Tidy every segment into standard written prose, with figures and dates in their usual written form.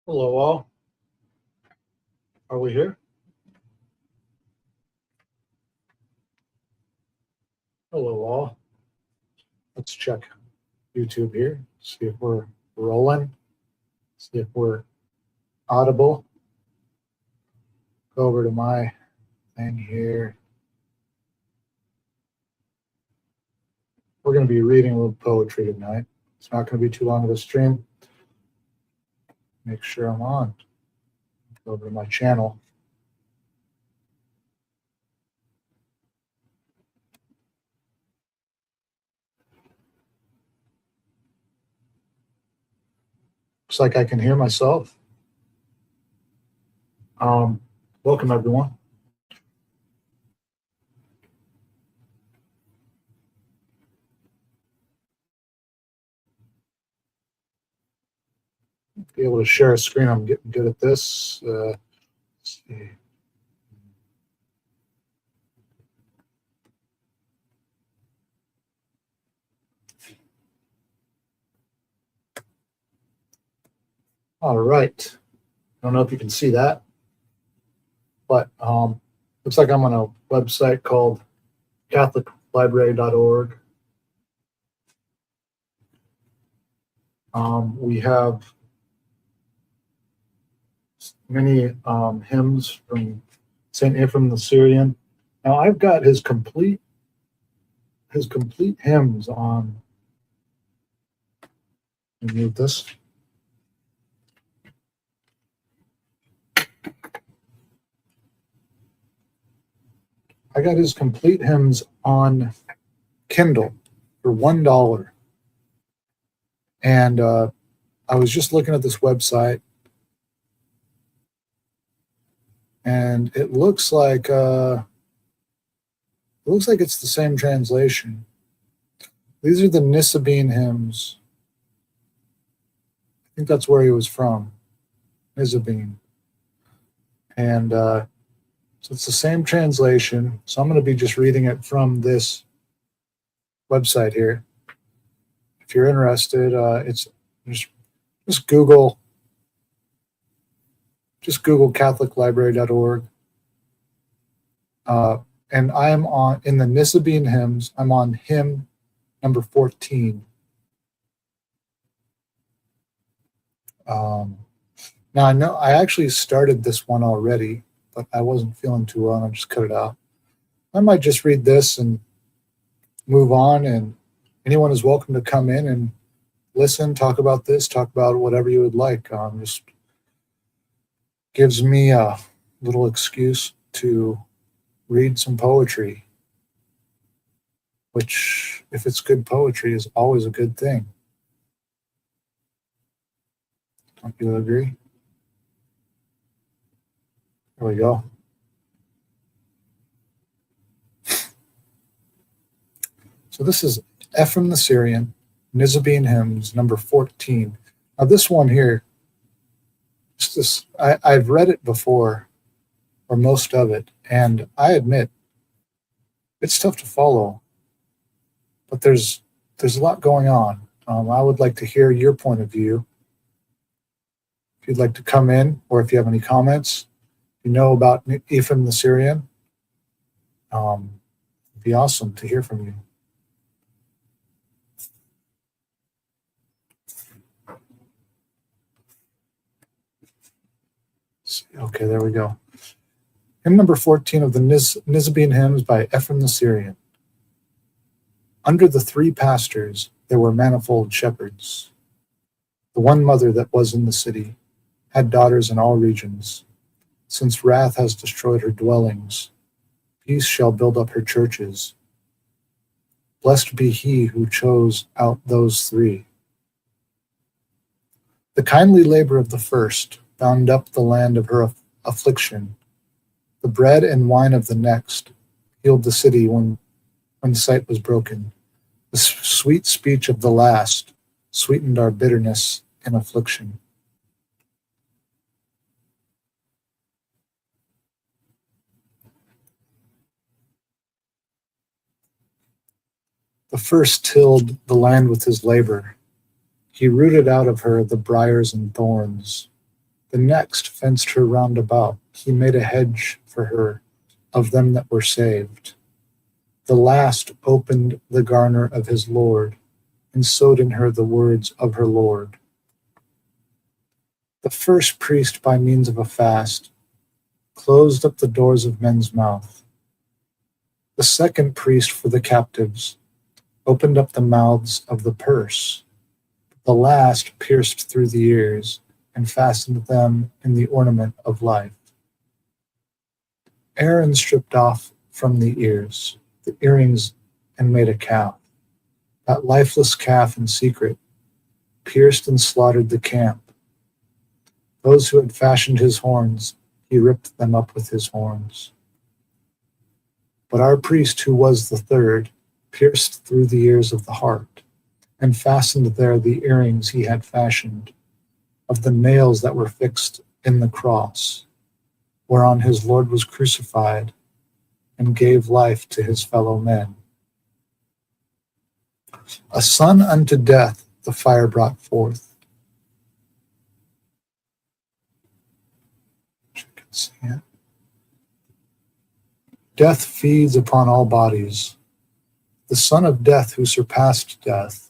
Hello, all. Are we here? Hello, all. Let's check YouTube here, see if we're rolling, see if we're audible. Go over to my thing here. We're going to be reading a little poetry tonight. It's not going to be too long of a stream. Make sure I'm on. Go over to my channel. Looks like I can hear myself. Welcome, everyone. Be able to share a screen. I'm getting good at this. Let's see. All right. I don't know if you can see that, but looks like I'm on a website called catholiclibrary.org. We have many hymns from St. Ephrem the Syrian. Now I've got his complete hymns on. Let me move this. I got his complete hymns on Kindle for $1. And I was just looking at this website, and it looks like it's the same translation. These are the Nisabine hymns. I think that's where he was from, Nisabine. And so it's the same translation. So I'm going to be just reading it from this website here. If you're interested, it's just Google catholiclibrary.org. And I'm in the Nisabine hymns, I'm on hymn number 14. Now I know I actually started this one already, but I wasn't feeling too well and I just cut it out. I might just read this and move on, and anyone is welcome to come in and listen, talk about this, talk about whatever you would like. Just gives me a little excuse to read some poetry, which, if it's good poetry, is always a good thing. Don't you agree? There we go. So this is Ephrem the Syrian, Nisabine hymns, number 14. Now this one here, I've read it before, or most of it, and I admit it's tough to follow, but there's a lot going on. I would like to hear your point of view. If you'd like to come in, or if you have any comments, if you know about Ephrem the Syrian, it'd be awesome to hear from you. Okay, there we go. Hymn number 14 of the Nisabine hymns by Ephrem the Syrian. Under the three pastors there were manifold shepherds. The one mother that was in the city had daughters in all regions. Since wrath has destroyed her dwellings, peace shall build up her churches. Blessed be he who chose out those three. The kindly labor of the first bound up the land of her affliction. The bread and wine of the next healed the city when sight was broken. The sweet speech of the last sweetened our bitterness and affliction. The first tilled the land with his labor. He rooted out of her the briars and thorns. The next fenced her round about. He made a hedge for her of them that were saved. The last opened the garner of his Lord, and sowed in her the words of her Lord. The first priest, by means of a fast, closed up the doors of men's mouth. The second priest, for the captives, opened up the mouths of the purse. The last pierced through the ears, and fastened them in the ornament of life. Aaron stripped off from the ears the earrings and made a calf. That lifeless calf in secret pierced and slaughtered the camp. Those who had fashioned his horns, he ripped them up with his horns. But our priest, who was the third, pierced through the ears of the heart, and fastened there the earrings he had fashioned, of the nails that were fixed in the cross, whereon his Lord was crucified, and gave life to his fellow men. A son unto death the fire brought forth. You can see it. Death feeds upon all bodies. The son of death who surpassed death,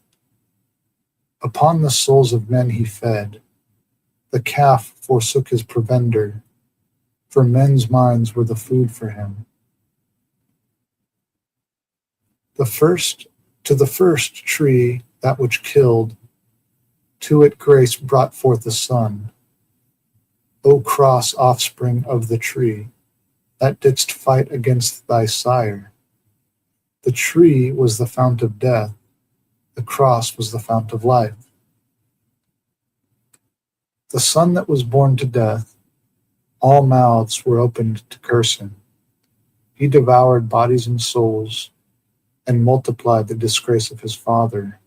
upon the souls of men he fed. The calf forsook his provender, for men's minds were the food for him. To the first tree, that which killed, to it grace brought forth the son. O cross offspring of the tree, that didst fight against thy sire. The tree was the fount of death, the cross was the fount of life. The son that was born to death, all mouths were opened to curse him. He devoured bodies and souls, and multiplied the disgrace of his father.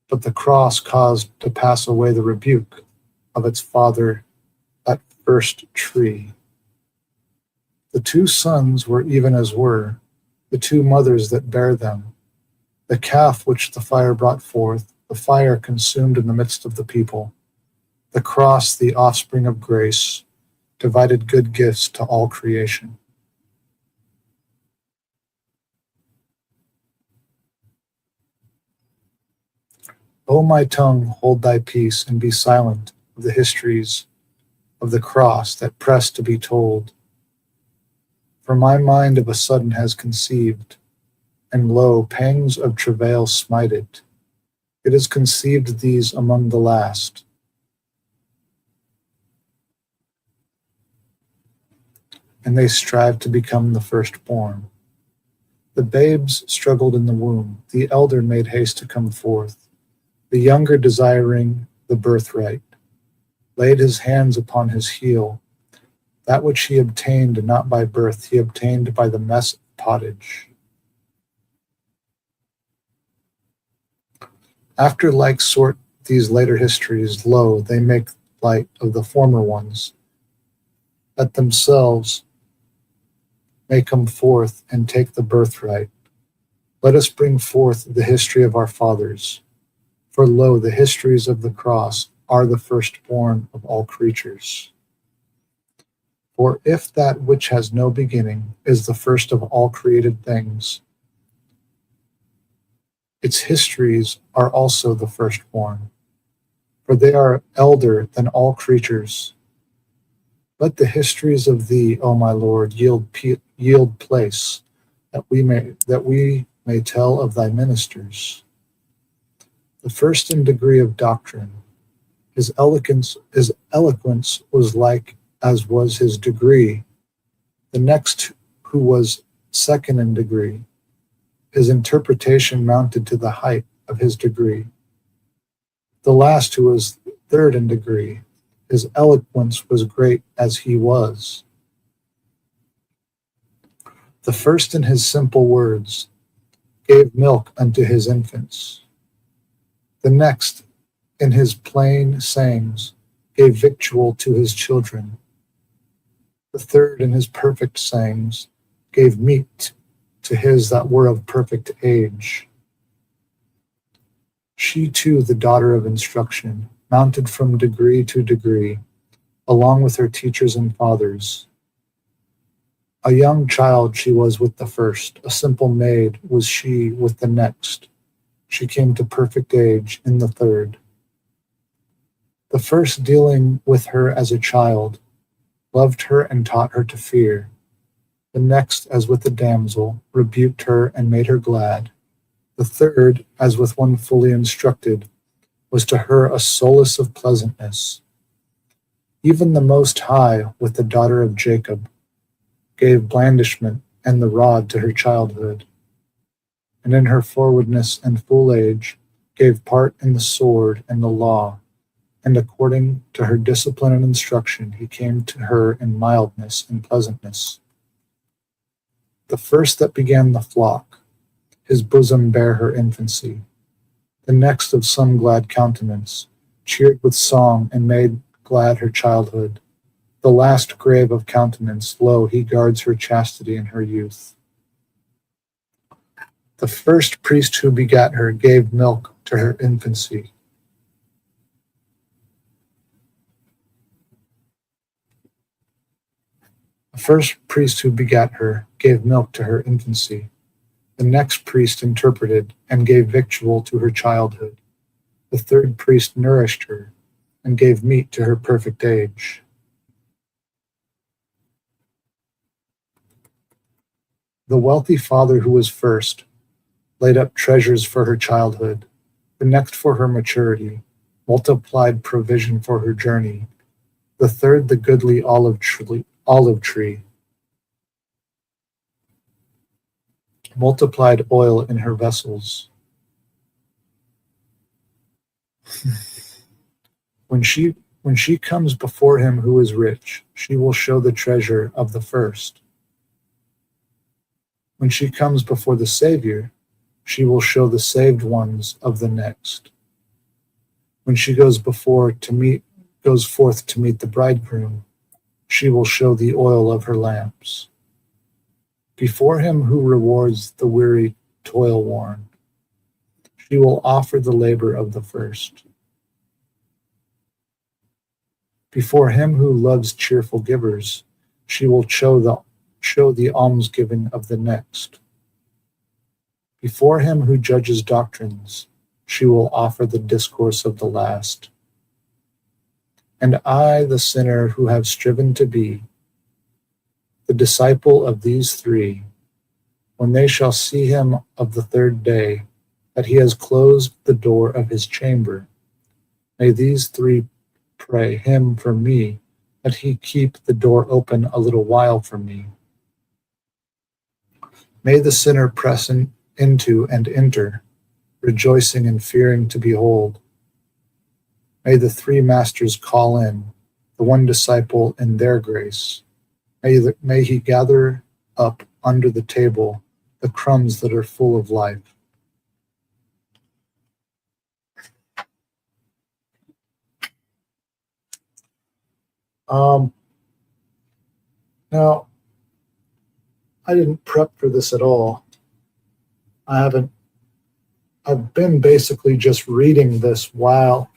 But the cross caused to pass away the rebuke of its father, that first tree. The two sons were even as were the two mothers that bare them. The calf which the fire brought forth, the fire consumed in the midst of the people. The cross, the offspring of grace, divided good gifts to all creation. O my tongue, hold thy peace, and be silent of the histories of the cross that press to be told. For my mind of a sudden has conceived, and lo, pangs of travail smite it. It has conceived these among the last. And they strive to become the firstborn. The babes struggled in the womb, the elder made haste to come forth. The younger, desiring the birthright, laid his hands upon his heel. That which he obtained not by birth, he obtained by the mess of pottage. After like sort these later histories, lo, they make light of the former ones, that themselves may come forth and take the birthright. Let us bring forth the history of our fathers. For lo, the histories of the cross are the firstborn of all creatures. For if that which has no beginning is the first of all created things, its histories are also the firstborn, for they are elder than all creatures. Let the histories of thee, O my Lord, yield place, that we may tell of thy ministers. The first in degree of doctrine, his eloquence was like as was his degree. The next, who was second in degree, his interpretation mounted to the height of his degree. The last, who was third in degree, his eloquence was great as he was. The first in his simple words gave milk unto his infants. The next, in his plain sayings, gave victual to his children. The third, in his perfect sayings, gave meat to his that were of perfect age. She too, the daughter of instruction, mounted from degree to degree, along with her teachers and fathers. A young child she was with the first, a simple maid was she with the next. She came to perfect age in the third. The first, dealing with her as a child, loved her and taught her to fear. The next, as with a damsel, rebuked her and made her glad. The third, as with one fully instructed, was to her a solace of pleasantness. Even the Most High, with the daughter of Jacob, gave blandishment and the rod to her childhood, and in her forwardness and full age gave part in the sword and the law, and according to her discipline and instruction he came to her in mildness and pleasantness. The first that began the flock, his bosom bare her infancy. The next of some glad countenance, cheered with song and made glad her childhood. The last grave of countenance, lo, he guards her chastity in her youth. The first priest who begat her gave milk to her infancy. The first priest who begat her gave milk to her infancy. The next priest interpreted and gave victual to her childhood. The third priest nourished her and gave meat to her perfect age. The wealthy father who was first laid up treasures for her childhood, the next for her maturity, multiplied provision for her journey, the third the goodly olive tree, multiplied oil in her vessels. When she comes before him who is rich, she will show the treasure of the first. When she comes before the Savior, she will show the saved ones of the next. When she goes forth to meet the bridegroom, she will show the oil of her lamps. Before him who rewards the weary toil worn, she will offer the labor of the first. Before him who loves cheerful givers, she will show the almsgiving of the next. Before him who judges doctrines, she will offer the discourse of the last. And I, the sinner who have striven to be the disciple of these three, when they shall see him of the third day, that he has closed the door of his chamber, may these three pray him for me, that he keep the door open a little while for me. May the sinner press into and enter, rejoicing and fearing to behold. May the 3 masters call in, the one disciple in their grace. May he gather up under the table the crumbs that are full of life. Now, I didn't prep for this at all. I've been basically just reading this while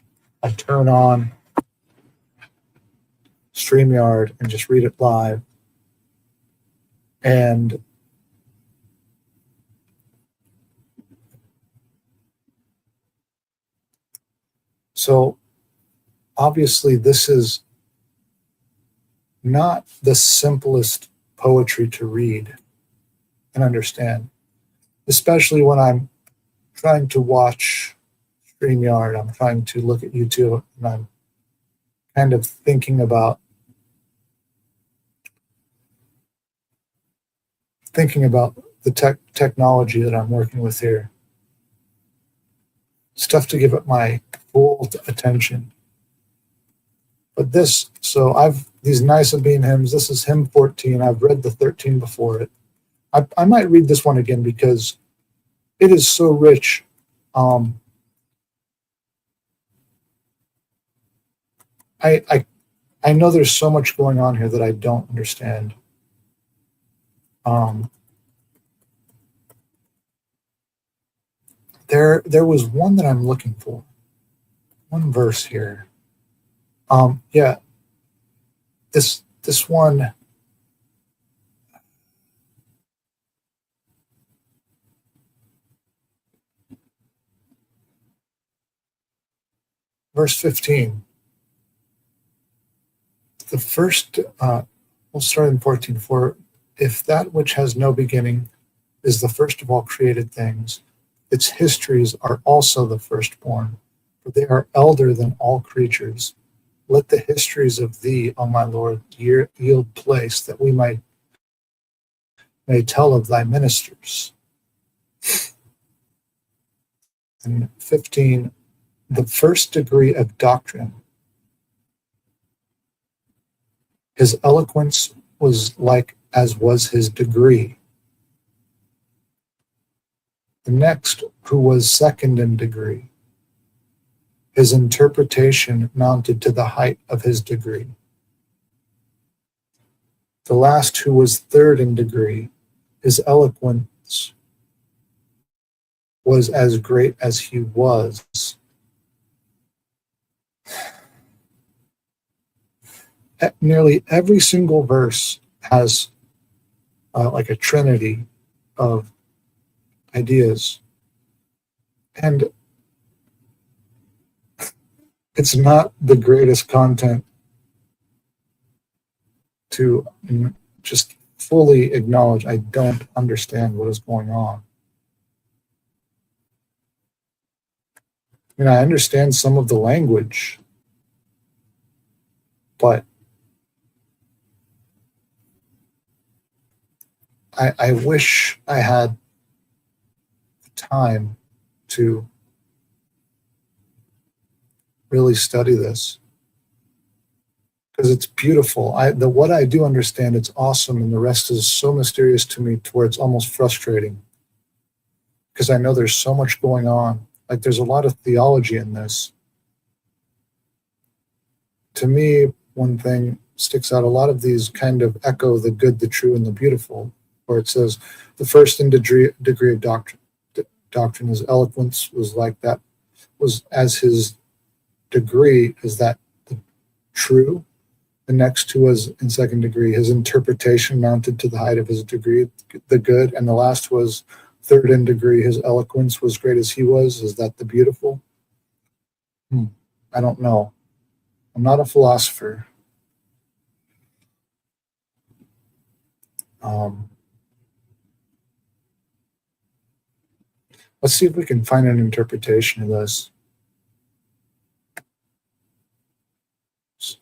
I turn on StreamYard and just read it live. And so obviously this is not the simplest poetry to read and understand, especially when I'm trying to watch StreamYard, I'm trying to look at YouTube, and I'm kind of thinking about the technology that I'm working with here. It's tough to give it my full attention. But these Nicene hymns, this is hymn 14. I've read the 13 before it. I might read this one again because it is so rich. I know there's so much going on here that I don't understand. There was one that I'm looking for. one verse here. Yeah, this one. Verse 15. The first, we'll start in 14. For if that which has no beginning is the first of all created things, its histories are also the firstborn, for they are elder than all creatures. Let the histories of thee, O my Lord, yield place, that we may tell of thy ministers. And 15, the first degree of doctrine. His eloquence was like as was his degree. The next, who was second in degree, his interpretation mounted to the height of his degree. The last, who was third in degree, his eloquence was as great as he was. Nearly every single verse has like a trinity of ideas. And it's not the greatest content to just fully acknowledge I don't understand what is going on. I mean, I understand some of the language, but I wish I had the time to really study this, because it's beautiful. What I do understand, it's awesome, and the rest is so mysterious to me to where it's almost frustrating, because I know there's so much going on. Like, there's a lot of theology in this. To me, one thing sticks out. A lot of these kind of echo the good, the true, and the beautiful, where it says the first in degree of doctrine, his eloquence was like that, was as his degree, is that the true. The next two was in second degree, his interpretation mounted to the height of his degree, the good. And the last was third in degree, his eloquence was great as he was, is that the beautiful? I don't know. I'm not a philosopher. Let's see if we can find an interpretation of this. It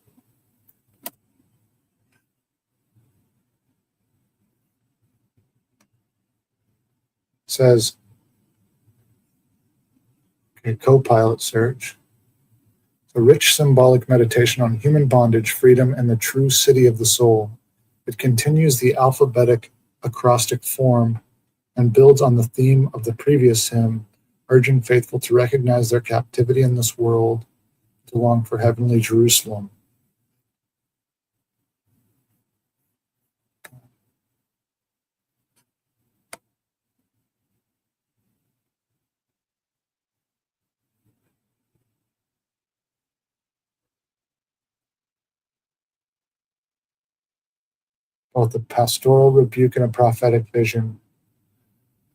says, okay, Copilot search. A rich symbolic meditation on human bondage, freedom, and the true city of the soul. It continues the alphabetic acrostic form and builds on the theme of the previous hymn, urging faithful to recognize their captivity in this world, to long for heavenly Jerusalem. Both a pastoral rebuke and a prophetic vision.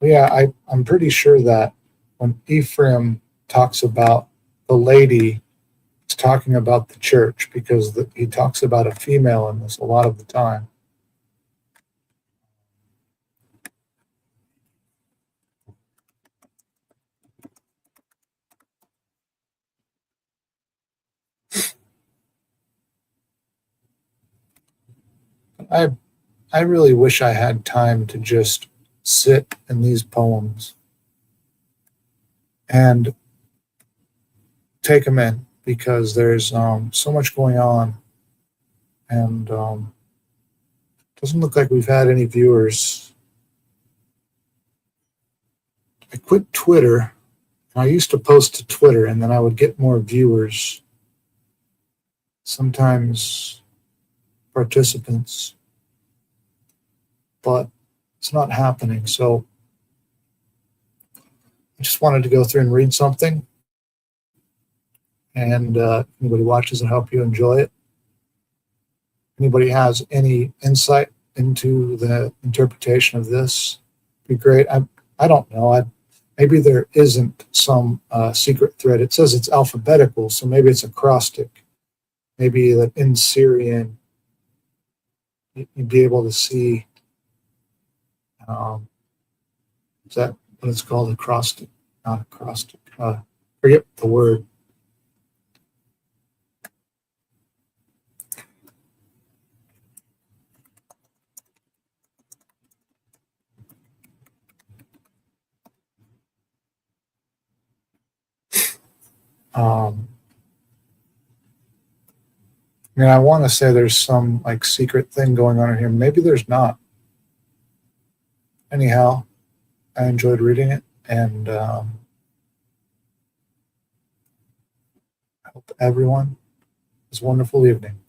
Yeah, I'm pretty sure that when Ephrem talks about the lady, he's talking about the church, because he talks about a female in this a lot of the time. I really wish I had time to just sit in these poems and take them in, because there's so much going on, and doesn't look like we've had any viewers. I quit Twitter, and I used to post to Twitter, and then I would get more viewers, sometimes participants, but it's not happening. So I just wanted to go through and read something. And if anybody watches, I hope you enjoy it. Anybody has any insight into the interpretation of this, be great. I don't know. Maybe there isn't some secret thread. It says it's alphabetical, so maybe it's acrostic. Maybe that in Syrian, you'd be able to see, is that what it's called? Acrostic, not acrostic. Forget the word. I want to say there's some like secret thing going on in here. Maybe there's not. Anyhow, I enjoyed reading it, and I hope everyone has a wonderful evening.